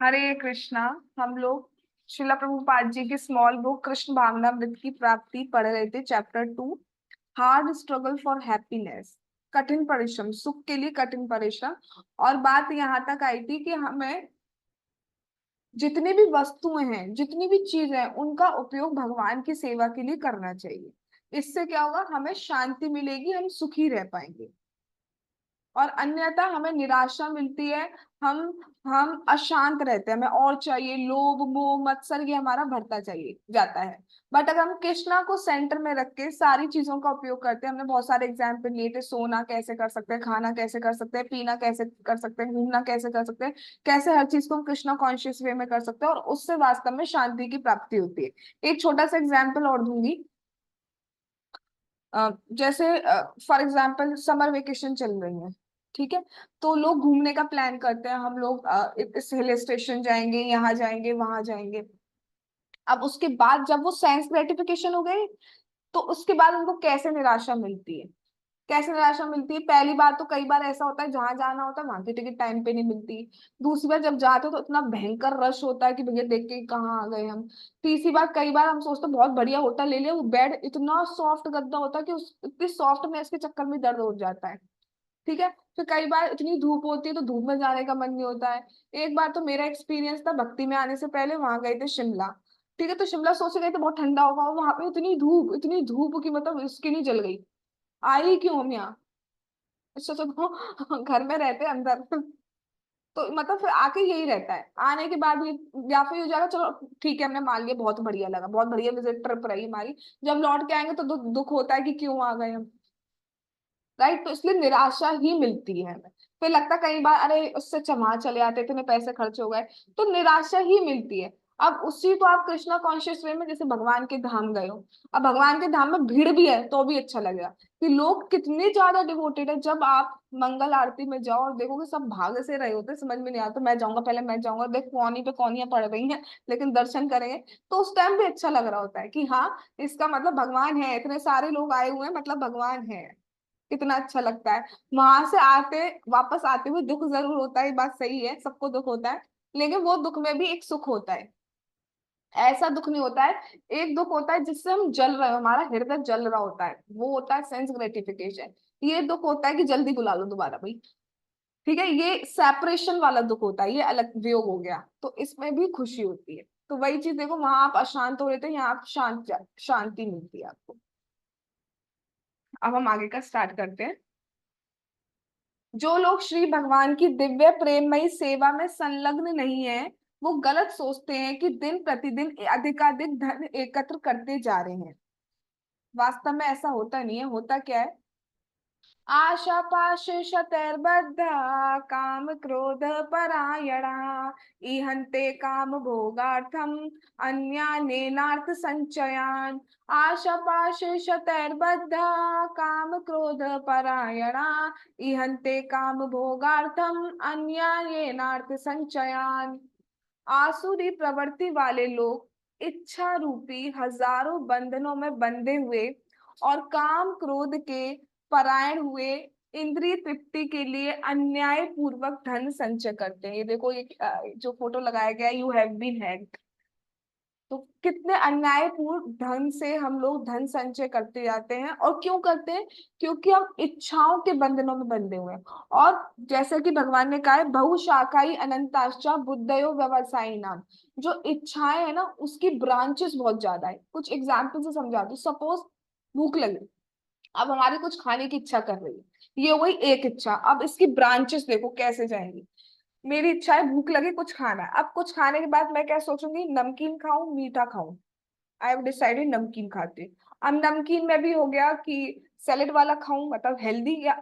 हरे कृष्णा। हम लोग शिला प्रभुपाद जी की स्मॉल बुक कृष्ण भावनामृत की प्राप्ति पढ़ रहे थे। Chapter 2, hard struggle for happiness. कठिन परिश्रम, सुख के लिए कठिन परिश्रम। और बात यहाँ तक आई थी कि हमें जितनी भी वस्तुएं हैं, जितनी भी चीजें हैं, उनका उपयोग भगवान की सेवा के लिए करना चाहिए। इससे क्या होगा, हमें शांति मिलेगी, हम सुखी रह पाएंगे। और अन्यथा हमें निराशा मिलती है। हम हम अशांत रहते हैं, हमें और चाहिए, लोभ मोह मत्सर ये हमारा बढ़ता चाहिए जाता है। बट अगर हम कृष्णा को सेंटर में रख के सारी चीजों का उपयोग करते हैं, हमने बहुत सारे एग्जाम्पल लिए थे, सोना कैसे कर सकते हैं, खाना कैसे कर सकते हैं, पीना कैसे कर सकते हैं, घूमना कैसे कर सकते हैं, कैसे हर चीज को हम कृष्णा कॉन्शियस वे में कर सकते हैं, और उससे वास्तव में शांति की प्राप्ति होती है। एक छोटा सा एग्जाम्पल और दूंगी। जैसे फॉर एग्जाम्पल समर वेकेशन चल रही है, ठीक है। तो लोग घूमने का प्लान करते हैं, हम लोग इस हिल स्टेशन जाएंगे, यहाँ जाएंगे, वहां जाएंगे। अब उसके बाद जब वो सेंस ग्रेटिफिकेशन हो गई, तो उसके बाद उनको कैसे निराशा मिलती है। कैसे निराशा मिलती है, पहली बार तो कई बार ऐसा होता है जहां जाना होता है वहां की टिकट टाइम पे नहीं मिलती। दूसरी बार जब जाते हो तो इतना भयंकर रश होता है कि भैया देख के कहाँ आ गए हम। तीसरी बार कई बार हम सोचते हैं बहुत बढ़िया होटल ले लिया, वो बेड इतना सॉफ्ट गद्दा होता है कि उस इतनी सॉफ्ट में इसके चक्कर में दर्द हो जाता है। ठीक है। फिर कई बार इतनी धूप होती है तो धूप में जाने का मन नहीं होता है। एक बार तो मेरा एक्सपीरियंस था, भक्ति में आने से पहले वहां गए थे शिमला। ठीक है, तो शिमला सोच गए थे बहुत ठंडा होगा, और वहां पे इतनी धूप की मतलब इसकी नहीं जल गई। आई क्यों हम यहाँ, अच्छा तो घर में रहते हैं अंदर। तो मतलब फिर आके यही रहता है, आने के बाद ये या फिर ये हो जाएगा चलो ठीक है हमने मान लिया, बहुत बढ़िया लगा, बहुत बढ़िया विजिट ट्रिप रही हमारी। जब लौट के आएंगे तो दुख होता है कि क्यों आ गए हम। राइट, तो इसलिए निराशा ही मिलती है हमें। फिर लगता है कई बार अरे उससे वहां चले आते, इतने पैसे खर्च हो गए। तो निराशा ही मिलती है। अब उसी को आप कृष्णा कॉन्शियस वे में जैसे भगवान के धाम गए हो, अब भगवान के धाम में भीड़ भी है तो भी अच्छा लगेगा कि लोग कितने ज्यादा डिवोटेड है। जब आप मंगल आरती में जाओ और देखोगे सब भाग से रहे होते हैं, समझ में नहीं आता, मैं जाऊंगा पहले, मैं जाऊंगा, देख कौनी पे कौनियां पड़ रही हैं, लेकिन दर्शन करेंगे। तो उस टाइम भी अच्छा लग रहा होता है कि हाँ, इसका मतलब भगवान है, इतने सारे लोग आए हुए हैं मतलब भगवान है। कितना अच्छा लगता है। वहां से आते, वापस आते हुए दुख जरूर होता है, ये बात सही है, सबको दुख होता है। लेकिन वो दुख में भी एक सुख होता है। ऐसा दुख नहीं होता है, एक दुख होता है जिससे हम जल रहे हो, हमारा हृदय जल रहा होता है, वो होता है सेंस ग्रेटिफिकेशन। ये दुख होता है कि जल्दी बुला लो दोबारा भाई। ठीक है, ये सेपरेशन वाला दुख होता है, ये अलग वियोग हो गया, तो इसमें भी खुशी होती है। तो वही चीज देखो, वहां आप अशांत हो रहे थे, यहाँ आप शांति मिलती है आपको। अब हम आगे का स्टार्ट करते हैं। जो लोग श्री भगवान की दिव्य प्रेममयी सेवा में संलग्न नहीं है, वो गलत सोचते हैं कि दिन प्रतिदिन अधिकाधिक धन एकत्र करते जा रहे हैं। वास्तव में ऐसा होता नहीं है। होता क्या है, आशा पाश शतैर्बद्धा काम क्रोध परायणा इहन्ते काम भोगार्थम अन्यानेनार्थ संचयान। आशा पाश शतैर्बद्धा काम क्रोध परायणा इहन्ते काम भोगार्थम अन्यायेनार्थ संचयान। आसुरी प्रवृत्ति वाले लोग इच्छा रूपी हजारों बंधनों में बंधे हुए और काम क्रोध के परायण हुए इंद्रिय तृप्ति के लिए अन्याय पूर्वक धन संचय करते हैं। ये देखो, ये जो फोटो लगाया गया, यू हैव बीन हैक्ड। तो कितने अन्यायपूर्ण ढंग से हम लोग धन संचय करते जाते हैं, और क्यों करते हैं, क्योंकि हम इच्छाओं के बंधनों में बंधे हुए हैं। और जैसे कि भगवान ने कहा है, बहुशाखाई अनंताश्चा बुद्धयो व्यवसायी नाम। जो इच्छाएं है ना, उसकी ब्रांचेस बहुत ज्यादा है। कुछ एग्जाम्पल से समझा दो। सपोज भूख लगी, अब हमारी कुछ खाने की इच्छा कर रही है, ये वही एक इच्छा। अब इसकी ब्रांचेस देखो कैसे जाएंगी। मेरी इच्छा है, भूख लगी, कुछ खाना है। अब कुछ खाने के बाद मैं क्या सोचूंगी, नमकीन खाऊं मीठा खाऊं। आई हैव डिसाइडेड नमकीन खाते। अब नमकीन में भी हो गया कि सैलेड वाला खाऊं, मतलब हेल्दी, या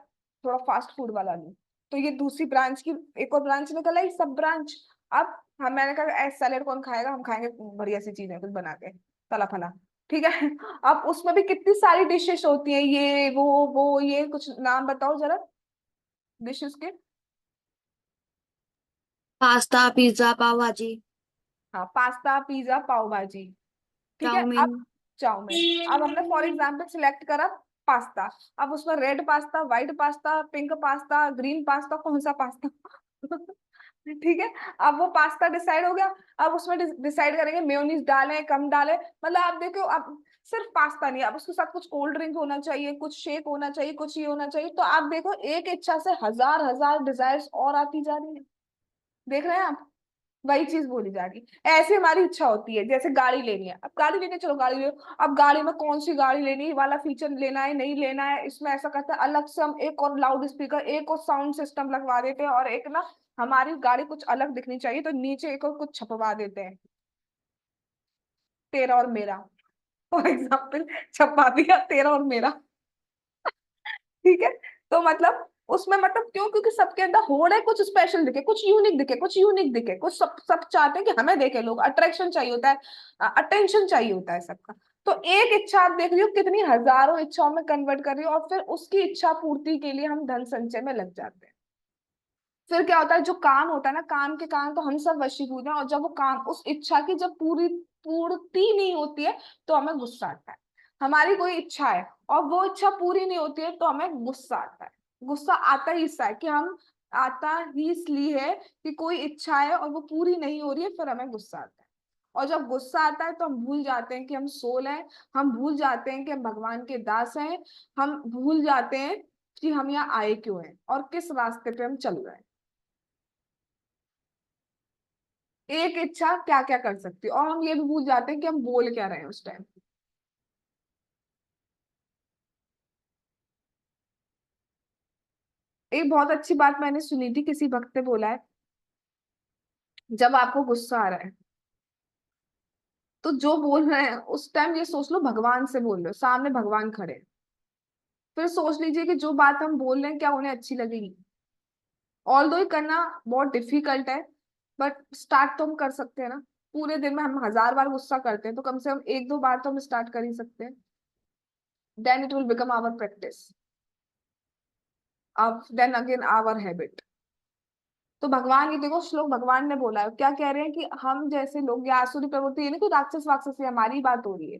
थोड़ा फास्ट फूड वाला लूं। तो ये दूसरी ब्रांच की एक और ब्रांच निकल आई, सब ब्रांच। अब हम, मैंने कहा ऐसा सैलेड कौन खाएगा, हम खाएंगे बढ़िया सी चीजें कुछ बना के, तला फला। ठीक है। अब उसमें भी कितनी सारी डिशेस होती हैं, ये वो ये कुछ नाम बताओ जरा डिशेस के। पास्ता पिज्जा पाव भाजी। हाँ, पास्ता पिज्जा पाव भाजी। ठीक है। चाउमीन। अब चाउमीन। अब हमने फॉर एग्जाम्पल सिलेक्ट करा पास्ता। अब उसमें red pasta, white pasta, pink pasta, green pasta, कौन सा पास्ता। ठीक है। अब वो पास्ता डिसाइड हो गया। अब उसमें डिसाइड करेंगे मेयोनीज डालें कम डालें, मतलब आप देखो अब सिर्फ पास्ता नहीं, अब उसके साथ कुछ कोल्ड ड्रिंक होना चाहिए, कुछ शेक होना चाहिए, कुछ ये होना चाहिए, तो आप देखो एक इच्छा से हजार हजार डिजायर्स और आती जा रही है। देख रहे हैं आप, वही चीज बोली जा रही है। ऐसे हमारी इच्छा होती है, जैसे गाड़ी लेनी है, अब गाड़ी लेनी है, चलो गाड़ी ले लो। अब गाड़ी में कौन सी गाड़ी लेनी है, वाला फीचर लेना है नहीं लेना है, इसमें ऐसा करता है अलग से हम एक और लाउड स्पीकर, एक और साउंड सिस्टम लगवा देते हैं, और एक ना हमारी गाड़ी कुछ अलग दिखनी चाहिए तो नीचे एक और कुछ छपवा देते हैं, तेरा और मेरा, फॉर एग्जाम्पल छपवा दिया तेरा और मेरा। ठीक है। तो मतलब उसमें मतलब क्यों, क्योंकि सबके अंदर होड़ है, कुछ स्पेशल दिखे, कुछ यूनिक दिखे, कुछ यूनिक दिखे, कुछ सब सब चाहते हैं कि हमें देखे लोग, अट्रैक्शन चाहिए होता है, अटेंशन चाहिए होता है सबका। तो एक इच्छा आप देख रही हो कितनी हजारों इच्छाओं में कन्वर्ट कर रही हो, और फिर उसकी इच्छा पूर्ति के लिए हम धन संचय में लग जाते हैं। फिर क्या होता है, जो काम होता है ना, काम के कारण तो हम सब वशीभूत हैं, और जब वो काम उस इच्छा की जब पूरी पूर्ति नहीं होती है तो हमें गुस्सा आता है। हमारी कोई इच्छा है और वो इच्छा पूरी नहीं होती है तो हमें गुस्सा आता है। गुस्सा आता ही इससे है कि हम, आता ही इसलिए है कि कोई इच्छा है और वो पूरी नहीं हो रही है, फिर हमें गुस्सा आता है। और जब गुस्सा आता है तो हम भूल जाते हैं कि हम सोल हैं, हम भूल जाते हैं कि हम भगवान के दास हैं, हम भूल जाते हैं कि हम यहाँ आए क्यों हैं और किस रास्ते पे हम चल रहे हैं। एक इच्छा क्या क्या कर सकती है, और हम ये भी भूल जाते हैं कि हम बोल क्या रहे हैं उस टाइम। एक बहुत अच्छी बात मैंने सुनी थी, किसी भक्त ने बोला है, जब आपको गुस्सा आ रहा है तो जो बोल रहे हैं उस टाइम ये सोच लो भगवान से बोल रहे हो, सामने भगवान खड़े हैं। फिर सोच लीजिए कि जो बात हम बोल रहे हैं क्या उन्हें अच्छी लगेगी। ऑल दो ये करना बहुत डिफिकल्ट है, बट स्टार्ट तो हम कर सकते हैं ना। पूरे दिन में हम हजार बार गुस्सा करते हैं तो कम से कम एक दो बार तो हम स्टार्ट कर ही सकते हैं। Then it will become our practice, अब देन अगेन आवर हैबिट। तो भगवान, ये देखो श्लोक भगवान ने बोला है, क्या कह रहे हैं कि हम जैसे लोग, या आसुरी प्रवृत्ति, ये नहीं कोई राक्षस वाक्षस है, हमारी बात हो रही है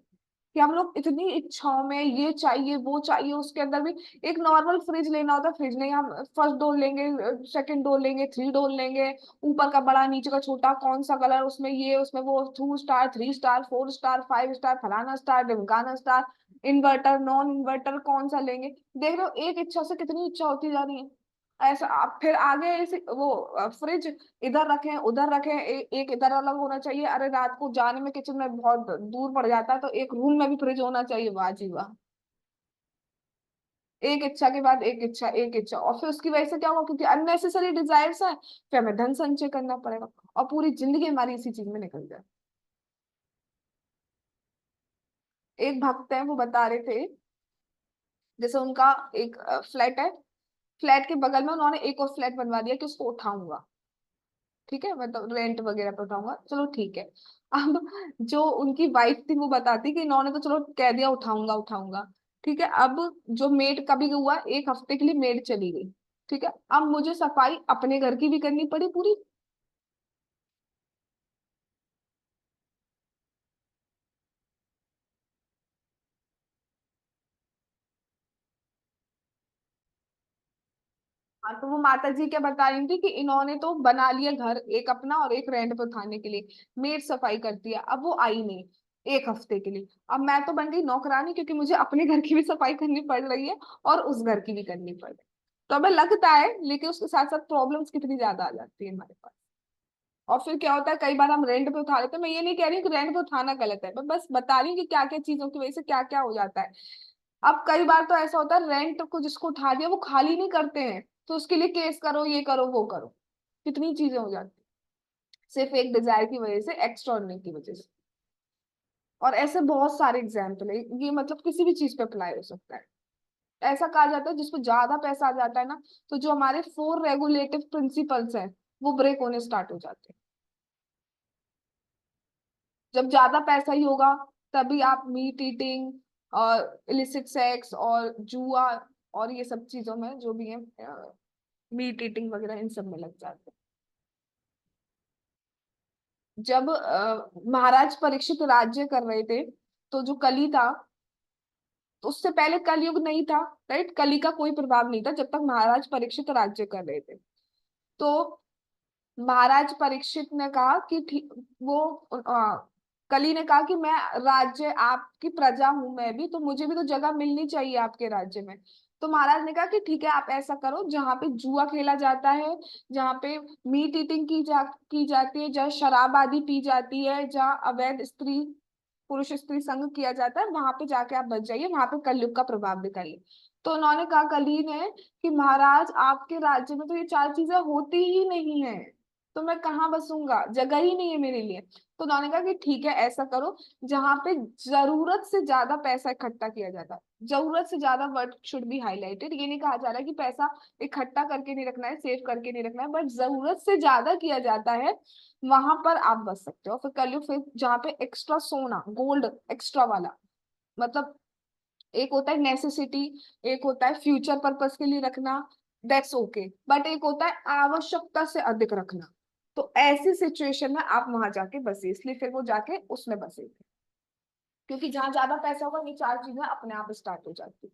कि हम लोग इतनी इच्छाओं में ये चाहिए वो चाहिए, उसके अंदर भी एक नॉर्मल फ्रिज लेना होता है, फ्रिज नहीं, हम फर्स्ट डोर लेंगे, सेकंड डोर लेंगे, थ्री डोर लेंगे, ऊपर का बड़ा नीचे का छोटा, कौन सा कलर, उसमें ये उसमें वो, 2 स्टार 3 स्टार 4 स्टार 5 स्टार, फलाना स्टार ढिमकाना स्टार, इन्वर्टर नॉन इन्वर्टर कौन सा लेंगे। देख रहे हो एक इच्छा से कितनी इच्छा होती जा रही है। ऐसा आप फिर आगे ऐसे वो फ्रिज इधर रखें उधर रखें, एक इधर अलग होना चाहिए, अरे रात को जाने में किचन में बहुत दूर पड़ जाता है तो एक रूम में भी फ्रिज होना चाहिए, वाह जी वाह। एक इच्छा के बाद एक इच्छा एक इच्छा, और फिर उसकी वजह से क्या होगा, क्योंकि अननेसेसरी डिजायर्स है, फिर हमें धन संचय करना पड़ेगा, और पूरी जिंदगी हमारी इसी चीज में निकल जाए। एक भक्त है वो बता रहे थे, जैसे उनका एक फ्लैट है, फ्लैट के बगल में उन्होंने एक और फ्लैट बनवा दिया कि उसको उठाऊंगा, ठीक है, मतलब रेंट वगैरह पे उठाऊंगा, चलो ठीक है। अब जो उनकी वाइफ थी वो बताती कि इन्होंने तो चलो कह दिया उठाऊंगा उठाऊंगा, ठीक है, अब जो मेड कभी हुआ, एक हफ्ते के लिए मेड चली गई, ठीक है, अब मुझे सफाई अपने घर की भी करनी पड़ी पूरी। हाँ, तो वो माता जी क्या बता रही थी कि इन्होंने तो बना लिया घर एक अपना और एक रेंट पे उठाने के लिए, मेड सफाई करती है, अब वो आई नहीं एक हफ्ते के लिए, अब मैं तो बन गई नौकरानी, क्योंकि मुझे अपने घर की भी सफाई करनी पड़ रही है और उस घर की भी करनी पड़ रही है। तो हमें लगता है, लेकिन उसके साथ साथ प्रॉब्लम्स कितनी ज्यादा आ जाती है हमारे पास। और फिर क्या होता है, कई बार हम रेंट पे उठा लेते हैं, मैं ये नहीं कह रही हूँ कि रेंट पे उठाना गलत है, मैं बस बता रही हूँ कि क्या क्या चीजों की वजह से क्या क्या हो जाता है। अब कई बार तो ऐसा होता है, रेंट को जिसको उठा दिया वो खाली नहीं करते हैं, तो उसके लिए केस करो, ये करो वो करो, कितनी चीजें हो जाती हैं, सिर्फ एक डिजायर की वजह से, एक्स्ट्रॉर्डनरी की वजह से। और ऐसे बहुत सारे एग्जाम्पल है, ये मतलब किसी भी चीज पे अप्लाई हो सकता है। ऐसा कहा जाता है जिसपे ज्यादा पैसा आ जाता है ना, तो जो हमारे 4 रेगुलेटिव प्रिंसिपल्स हैं वो ब्रेक होने स्टार्ट हो जाते हैं। जब ज्यादा पैसा ही होगा तभी आप मीट ईटिंग और इलिसिट सेक्स और जुआ और ये सब चीजों में जो भी है, मीट ईटिंग वगैरह, इन सब में लग जाते हैं। जब महाराज परीक्षित राज्य कर रहे थे, तो जो कली था, तो उससे पहले कलयुग नहीं था, राइट, कली का कोई प्रभाव नहीं था जब तक महाराज परीक्षित राज्य कर रहे थे। तो महाराज परीक्षित ने कहा कि ठीक, वो कली ने कहा कि मैं राज्य आपकी प्रजा हूं, मैं भी, तो मुझे भी तो जगह मिलनी चाहिए आपके राज्य में। तो महाराज ने कहा कि ठीक है, आप ऐसा करो, जहाँ पे जुआ खेला जाता है, जहाँ पे मीट ईटिंग की जाती है, जहाँ शराब आदि पी जाती है, जहाँ अवैध स्त्री पुरुष स्त्री संग किया जाता है, वहां पे जाके आप बच जाइए, वहां पे कलयुग का प्रभाव दिखाइए। तो उन्होंने कहा, कली ने, कि महाराज आपके राज्य में तो ये चार चीजें होती ही नहीं है, तो मैं कहाँ बसूंगा, जगह ही नहीं है मेरे लिए। तो उन्होंने कहा कि ठीक है, ऐसा करो, जहां पे जरूरत से ज्यादा पैसा इकट्ठा किया जाता है, जरूरत से ज्यादा, वर्ड शुड बी हाईलाइटेड, ये नहीं कहा जा रहा है कि पैसा इकट्ठा करके नहीं रखना है, सेव करके नहीं रखना है, बट जरूरत से ज्यादा किया जाता है, वहां पर आप बच सकते हो। फिर कलयुग, फिर जहाँ पे एक्स्ट्रा सोना गोल्ड एक्स्ट्रा वाला, मतलब एक होता है नेसेसिटी, एक होता है फ्यूचर पर्पस के लिए रखना, दैट्स ओके, बट एक होता है आवश्यकता से अधिक रखना। तो ऐसी सिचुएशन में आप वहां जाके बसे, इसलिए फिर वो जाके उसमें बसे थे, क्योंकि जहां ज्यादा पैसा होगा ये चार चीजें अपने आप स्टार्ट हो जाती।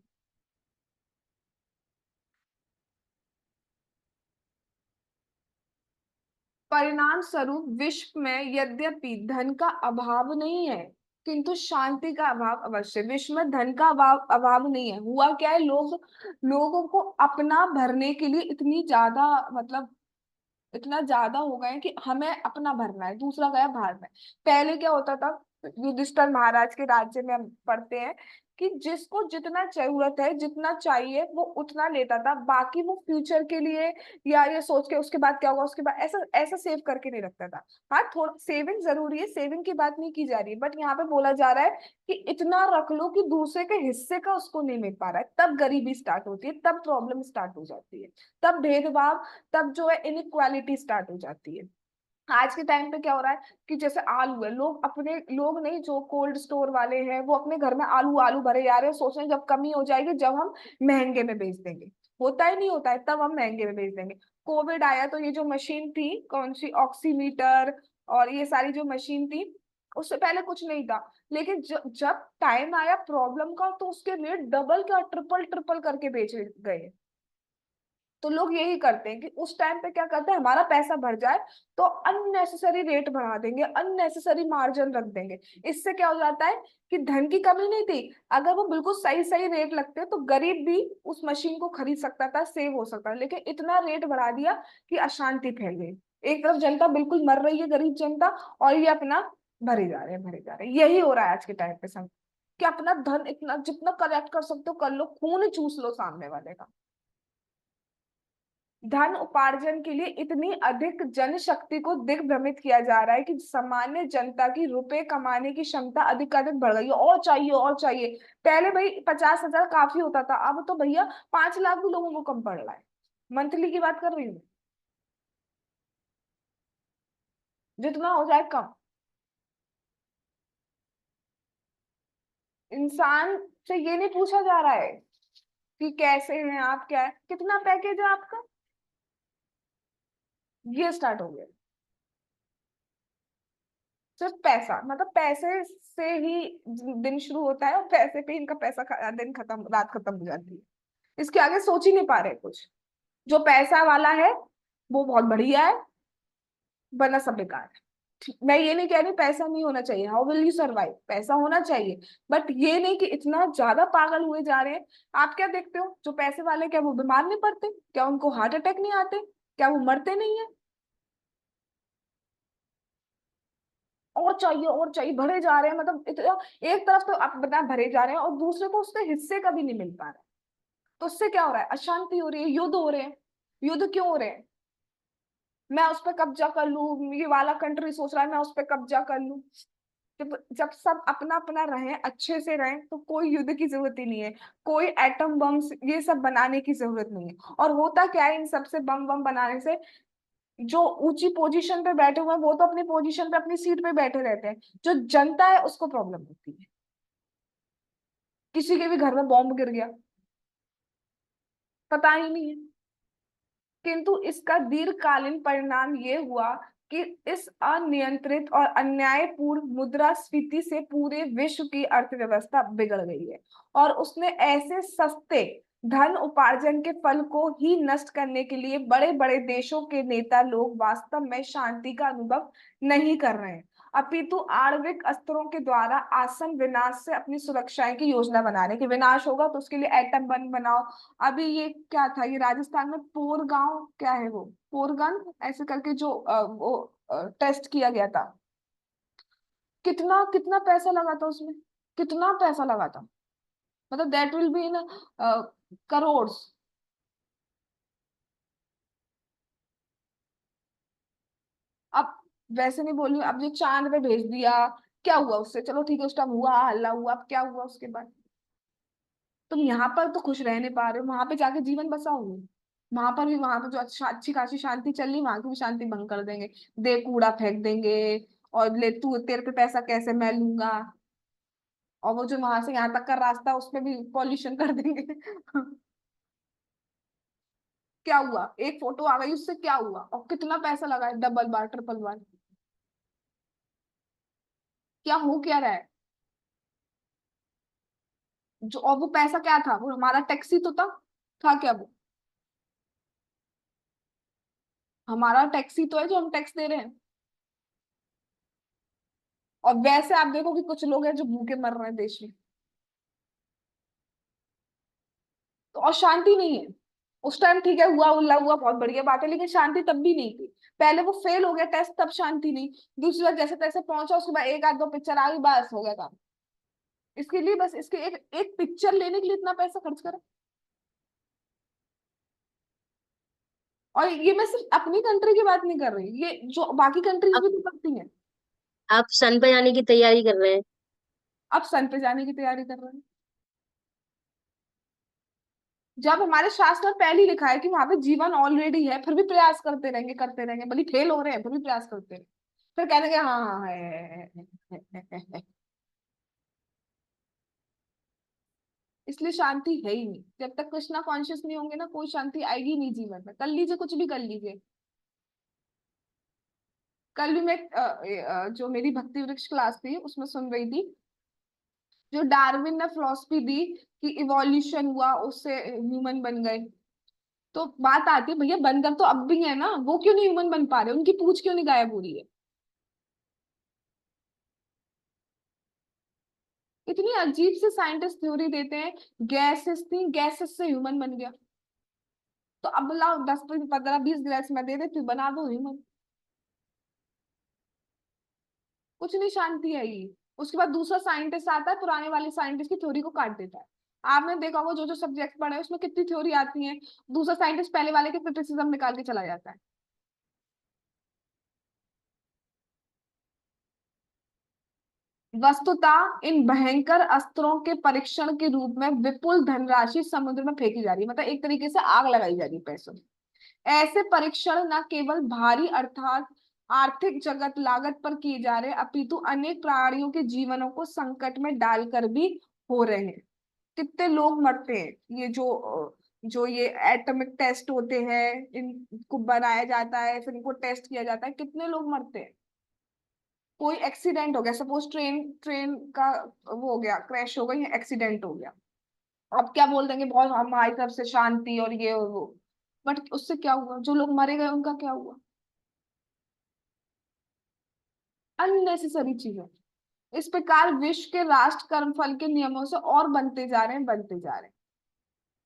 परिणाम स्वरूप विश्व में यद्यपि धन का अभाव नहीं है, किंतु शांति का अभाव अवश्य। विश्व में धन का अभाव अभाव नहीं है, हुआ क्या है, लोगों को अपना भरने के लिए इतनी ज्यादा, मतलब इतना ज्यादा हो गए हैं कि हमें अपना भरना है, दूसरा गया बाहर में। पहले क्या होता था, युधिष्ठिर महाराज के राज्य में हम पढ़ते हैं कि जिसको जितना जरूरत है, जितना चाहिए वो उतना लेता था, बाकी वो फ्यूचर के लिए या ये सोच के उसके बाद क्या होगा, उसके बाद ऐसा ऐसा सेव करके नहीं रखता था। हाँ, थोड़ा सेविंग जरूरी है, सेविंग की बात नहीं की जा रही है, बट यहाँ पे बोला जा रहा है कि इतना रख लो कि दूसरे के हिस्से का उसको नहीं मिल पा रहा है, तब गरीबी स्टार्ट होती है, तब प्रॉब्लम स्टार्ट हो जाती है, तब भेदभाव, तब जो है इनइक्वालिटी स्टार्ट हो जाती है। आज के टाइम पे क्या हो रहा है कि जैसे आलू है, लोग अपने, लोग नहीं, जो कोल्ड स्टोर वाले हैं वो अपने घर में आलू आलू भरे जा रहे हैं, सोच रहे हैं जब कमी हो जाएगी, जब हम महंगे में बेच देंगे। होता ही नहीं होता है, तब हम महंगे में बेच देंगे। कोविड आया तो ये जो मशीन थी, कौन सी, ऑक्सीमीटर, और ये सारी जो मशीन थी, उससे पहले कुछ नहीं था, लेकिन जब टाइम आया प्रॉब्लम का, तो उसके रेट डबल क्या ट्रिपल ट्रिपल करके बेच गए। तो लोग यही करते हैं कि उस टाइम पे क्या करते हैं, हमारा पैसा भर जाए तो अननेसेसरी रेट बढ़ा देंगे, अननेसेसरी मार्जिन रख देंगे। इससे क्या हो जाता है कि धन की कमी नहीं थी, अगर वो बिल्कुल सही सही रेट लगते तो गरीब भी उस मशीन को खरीद सकता था, सेव हो सकता था, लेकिन इतना रेट बढ़ा दिया कि अशांति फैल गई। एक तरफ जनता बिल्कुल मर रही है, गरीब जनता, और ये अपना भरे जा रहे हैं, भरे जा रहे हैं। यही हो रहा है आज के टाइम पे सब, कि अपना धन इतना जितना कलेक्ट कर सकते हो कर लो, खून चूस लो सामने वाले का। धन उपार्जन के लिए इतनी अधिक जनशक्ति को दिग्भ्रमित किया जा रहा है कि सामान्य जनता की रुपए कमाने की क्षमता अधिकाधिक बढ़ गई है, और चाहिए और चाहिए। पहले भाई 50,000 काफी होता था, अब तो भैया 5 लाख भी लोगों को कम पड़ रहा है। मंथली की बात कर रही हूँ, जितना हो जाए कम। इंसान से ये नहीं पूछा जा रहा है कि कैसे हैं आप, क्या है, कितना पैकेज है आपका, ये स्टार्ट हो गया। सिर्फ पैसा, मतलब पैसे से ही दिन शुरू होता है, और पैसे पे इनका दिन खत्म, रात खत्म हो जाती है। इसके आगे सोच ही नहीं पा रहे कुछ। जो पैसा वाला है वो बहुत बढ़िया है, वरना सब बेकार है। मैं ये नहीं कह रही पैसा नहीं होना चाहिए, हाउ विल यू सर्वाइव, पैसा होना चाहिए, बट ये नहीं कि इतना ज्यादा पागल हुए जा रहे हैं। आप क्या देखते हो, जो पैसे वाले, क्या वो बीमार नहीं पड़ते, क्या उनको हार्ट अटैक नहीं आते, क्या वो मरते नहीं है? और चाहिए और चाहिए, भरे जा रहे हैं, मतलब इतना, एक तरफ तो आप बता भरे जा रहे हैं, और दूसरे को उसके हिस्से का भी नहीं मिल पा रहा है। तो उससे क्या हो रहा है, अशांति हो रही है, युद्ध हो रहे हैं। युद्ध क्यों हो रहे हैं? मैं उस पर कब्जा कर लूं, ये वाला कंट्री सोच रहा है मैं उस पर कब्जा कर लूं। जब जब सब अपना अपना रहे, अच्छे से रहे, तो कोई युद्ध की जरूरत ही नहीं है, कोई एटम बम ये सब बनाने की जरूरत नहीं है। और होता क्या है इन सबसे, बम बम बनाने से, जो ऊंची पोजीशन पे बैठे हुए हैं वो तो अपनी पोजीशन पे, अपनी सीट पे बैठे रहते हैं, जो जनता है उसको प्रॉब्लम होती है। किसी के भी घर में बॉम्ब गिर गया, पता ही नहीं है। किंतु इसका दीर्घकालीन परिणाम ये हुआ कि इस अनियंत्रित और अन्यायपूर्ण मुद्रास्फीति से पूरे विश्व की अर्थव्यवस्था बिगड़ गई है, और उसने ऐसे सस्ते धन उपार्जन के फल को ही नष्ट करने के लिए बड़े बड़े देशों के नेता लोग वास्तव में शांति का अनुभव नहीं कर रहे हैं, अपितु आणविक अस्त्रों के द्वारा आसन विनाश से अपनी सुरक्षाएं की योजना बना रहे हैं कि विनाश होगा तो उसके लिए एटम बम बनाओ। अभी ये क्या था, ये राजस्थान में पोरगांव, क्या है वो, पोरगन ऐसे करके जो वो टेस्ट किया गया था, कितना कितना पैसा लगा था उसमें, कितना पैसा लगा था, मतलब that will be in crore. अब वैसे नहीं बोल रही हूँ, अब जो चांद पे भेज दिया, क्या हुआ उससे, चलो ठीक है उस टाइम हुआ हल्ला हुआ, अब क्या हुआ उसके बाद। तुम यहाँ पर तो खुश रह नहीं पा रहे हो, वहां पे जाके जीवन बसाओगे, वहां पर भी, वहां पर जो अच्छा अच्छी खासी शांति चल रही वहां की भी शांति भंग कर देंगे, दे कूड़ा फेंक देंगे, और ले तू तेरे पे पैसा कैसे मैं लूंगा, और वो जो वहां से यहाँ तक का रास्ता उसमें भी पॉल्यूशन कर देंगे। क्या हुआ, एक फोटो आ गई उससे क्या हुआ, और कितना पैसा लगा है, डबल बार ट्रिपल बार, क्या हो क्या रहा है। जो, और वो पैसा क्या था, वो हमारा टैक्स ही तो था क्या वो, हमारा टैक्स ही तो है जो हम टैक्स दे रहे हैं। और वैसे आप देखो कि कुछ लोग हैं जो भूखे मर रहे हैं देश में, तो और शांति नहीं है। उस टाइम ठीक है हुआ उल्ला हुआ बहुत बढ़िया बात है, लेकिन शांति तब भी नहीं थी। पहले वो फेल हो गया टेस्ट तब शांति नहीं, दूसरी बार जैसे तैसे पहुंचा, उसके बाद एक आध दो पिक्चर आ गई, बस हो गया काम। इसके लिए बस इसके एक एक पिक्चर लेने के लिए इतना पैसा खर्च करा। और ये मैं सिर्फ अपनी कंट्री की बात नहीं कर रही, ये जो बाकी कंट्रीज अब भी तो करती हैं। आप सन पे जाने की तैयारी कर रहे हैं। अब सन पे जाने की तैयारी कर रहे हैं, जब हमारे शास्त्र में पहले ही लिखा है कि वहां पे जीवन ऑलरेडी है, फिर भी प्रयास करते रहेंगे भले फेल हो रहे हैं फिर भी प्रयास करते रहे, फिर कह देंगे हाँ हाँ है। इसलिए शांति है ही नहीं, जब तक कृष्णा कॉन्शियस नहीं होंगे ना, कोई शांति आएगी नहीं जीवन में, कर लीजिए कुछ भी कर लीजिए। कल भी मैं जो मेरी भक्ति वृक्ष क्लास थी उसमें सुन रही थी, जो डार्विन ने फिलॉसफी दी कि इवोल्यूशन हुआ उससे ह्यूमन बन गए। तो बात आती है भैया बनकर तो अब भी है ना, वो क्यों नहीं ह्यूमन बन पा रहे, उनकी पूंछ क्यों नहीं गायब हो रही है। इतनी अजीब से साइंटिस्ट थ्योरी देते हैं, गैसेस थी गैसेस से ह्यूमन बन गया, तो अब लाओ 10 15 20 गैस मैं दे देती हूँ, बना दो ह्यूमन। कुछ नहीं, शांति है ये। उसके बाद दूसरा साइंटिस्ट आता है, पुराने वाले साइंटिस्ट की थ्योरी को काट देता है। आपने देखा होगा जो जो सब्जेक्ट पढ़े हैं, उसमें कितनी थ्योरी आती है, दूसरा साइंटिस्ट पहले वाले के क्रिटिसिज्म निकाल के चला जाता है। वस्तुतः इन भयंकर अस्त्रों के परीक्षण के रूप में विपुल धनराशि समुद्र में फेंकी जा रही है, मतलब एक तरीके से आग लगाई जा रही है पैसों में। ऐसे परीक्षण न केवल भारी अर्थात आर्थिक जगत लागत पर किए जा रहे, अपितु अनेक प्राणियों के जीवनों को संकट में डालकर भी हो रहे हैं। कितने लोग मरते हैं, ये जो ये एटॉमिक टेस्ट होते हैं, इनको बनाया जाता है फिर इनको टेस्ट किया जाता है, कितने लोग मरते हैं। कोई एक्सीडेंट हो गया, सपोज ट्रेन ट्रेन का वो हो गया, क्रैश हो गई, एक्सीडेंट हो गया, अब क्या बोल देंगे बहुत हमारी तरफ से शांति और ये और वो, बट उससे क्या हुआ, जो लोग मरे गए उनका क्या हुआ। अननेसेसरी चीजें। इस प्रकार विश्व के राष्ट्र कर्मफल के नियमों से और बनते जा रहे हैं, बनते जा रहे हैं।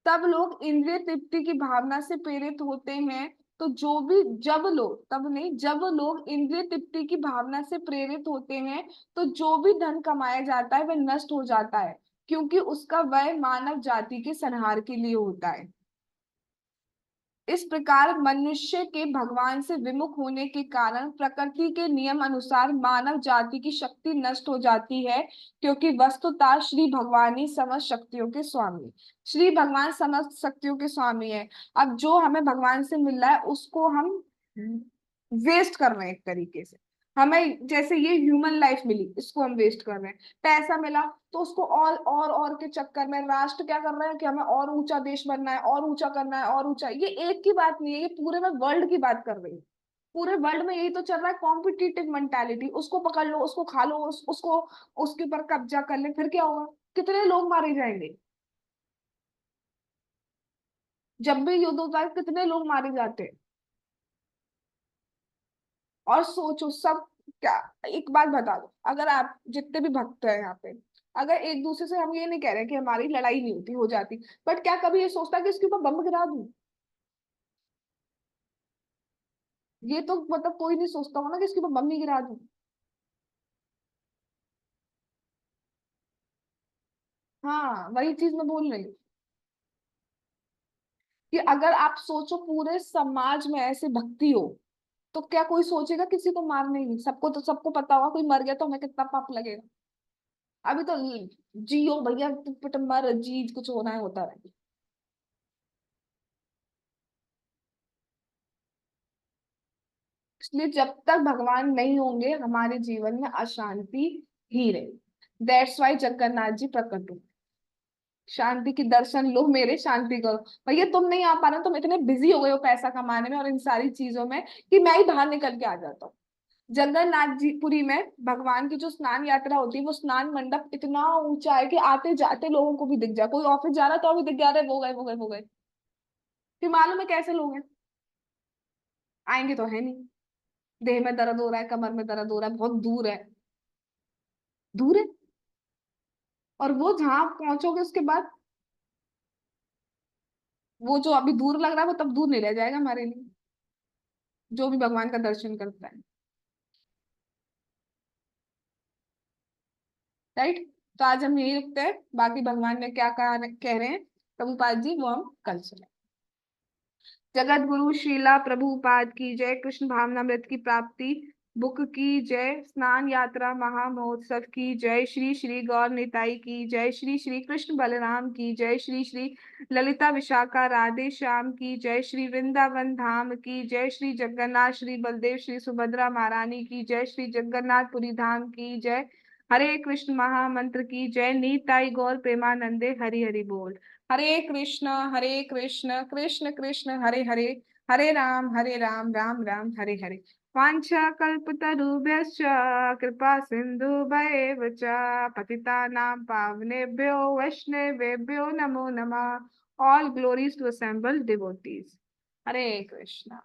तब लोग इंद्रिय तृप्ति की भावना से प्रेरित होते हैं, तो जो भी, जब लोग, तब नहीं, जब लोग इंद्रिय तृप्ति की भावना से प्रेरित होते हैं, तो जो भी धन कमाया जाता है वह नष्ट हो जाता है, क्योंकि उसका व्यय मानव जाति के संहार के लिए होता है। इस प्रकार मनुष्य के भगवान से विमुख होने के कारण प्रकृति के नियम अनुसार मानव जाति की शक्ति नष्ट हो जाती है, क्योंकि वस्तुतः श्री भगवान ही समस्त शक्तियों के स्वामी, श्री भगवान समस्त शक्तियों के स्वामी है। अब जो हमें भगवान से मिल रहा है उसको हम वेस्ट कर रहे हैं एक तरीके से। हमें जैसे ये ह्यूमन लाइफ मिली, इसको हम वेस्ट कर रहे हैं। पैसा मिला तो उसको और के चक्कर में राष्ट्र क्या कर रहे हैं कि हमें और ऊंचा देश बनना है, और ऊंचा करना है, और ऊंचा, ये एक की बात नहीं है, ये पूरे में वर्ल्ड की बात कर रही है। पूरे वर्ल्ड में यही तो चल रहा है, कॉम्पिटिटिव मेंटालिटी, उसको पकड़ लो, उसको खा लो, उसको उसके ऊपर कब्जा कर ले, फिर क्या होगा, कितने लोग मारे जाएंगे। जब भी युद्ध होता है कितने लोग मारे जाते हैं। और सोचो सब, क्या, एक बात बता दो, अगर आप जितने भी भक्त हैं यहाँ पे, अगर एक दूसरे से, हम ये नहीं कह रहे कि हमारी लड़ाई नहीं होती, हो जाती, बट क्या कभी ये सोचता कि इसके ऊपर बम गिरा दूं? ये तो मतलब कोई नहीं सोचता होगा ना कि इसके ऊपर बम ही गिरा दूं। हाँ, वही चीज मैं बोल रही हूँ कि अगर आप सोचो पूरे समाज में ऐसे भक्ति हो, तो क्या कोई सोचेगा किसी को मारने की? सबको तो सबको पता होगा कोई मर गया तो हमें कितना पाप लगेगा। अभी तो जियो भैया, पिट मर जी, कुछ होना है होता रहे। इसलिए जब तक भगवान नहीं होंगे हमारे जीवन में अशांति ही रहे। दैट्स वाई जगन्नाथ जी प्रकट हुए, शांति की दर्शन लो मेरे, शांति करो। भैया तुम नहीं आ पा रहे हो, तुम इतने बिजी हो गए हो पैसा कमाने में और इन सारी चीजों में, कि मैं ही बाहर निकल के आ जाता हूँ। जगन्नाथ जी पुरी में भगवान की जो स्नान यात्रा होती है, वो स्नान मंडप इतना ऊंचा है कि आते जाते लोगों को भी दिख जाए, कोई ऑफिस जा रहा है तो भी दिख जा रहे, वो गए वो गए वो गए। फिर मालूम है कैसे लोग हैं? आएंगे तो है नहीं, देह में दर्द हो रहा है, कमर में दर्द हो रहा है, बहुत दूर है, दूर है। और वो जहां पहुंचोगे उसके बाद, वो जो अभी दूर लग रहा है वो तब दूर नहीं रह जाएगा हमारे लिए, जो भी भगवान का दर्शन करता है। राइट। तो आज हम यही रखते हैं, बाकी भगवान ने क्या कहा कह रहे हैं प्रभुपाद जी, वो हम कल सुने। जगत गुरु श्रीला प्रभुपाद की जय, कृष्ण भावनामृत की प्राप्ति बुक की जय, स्नान यात्रा महा महोत्सव की जय, श्री श्री गौर निताई की जय, श्री श्री कृष्ण बलराम की जय, श्री श्री ललिता विशाखा राधे श्याम की जय, श्री वृंदावन धाम की जय, श्री जगन्नाथ श्री बलदेव श्री सुभद्रा महारानी की जय, श्री जगन्नाथपुरी धाम की जय। हरे कृष्ण महामंत्र की जय, नीताई गौर प्रेमानंदे हरि हरि बोल। हरे कृष्ण कृष्ण कृष्ण हरे हरे, हरे राम राम राम हरे हरे। वाञ्छा कल्पतरुभ्यश्च कृपा सिन्धुभैव च पतितानां पावनेभ्यो वैष्णवेभ्यो नमो नमः। All glories to assembled devotees. Hare Krishna.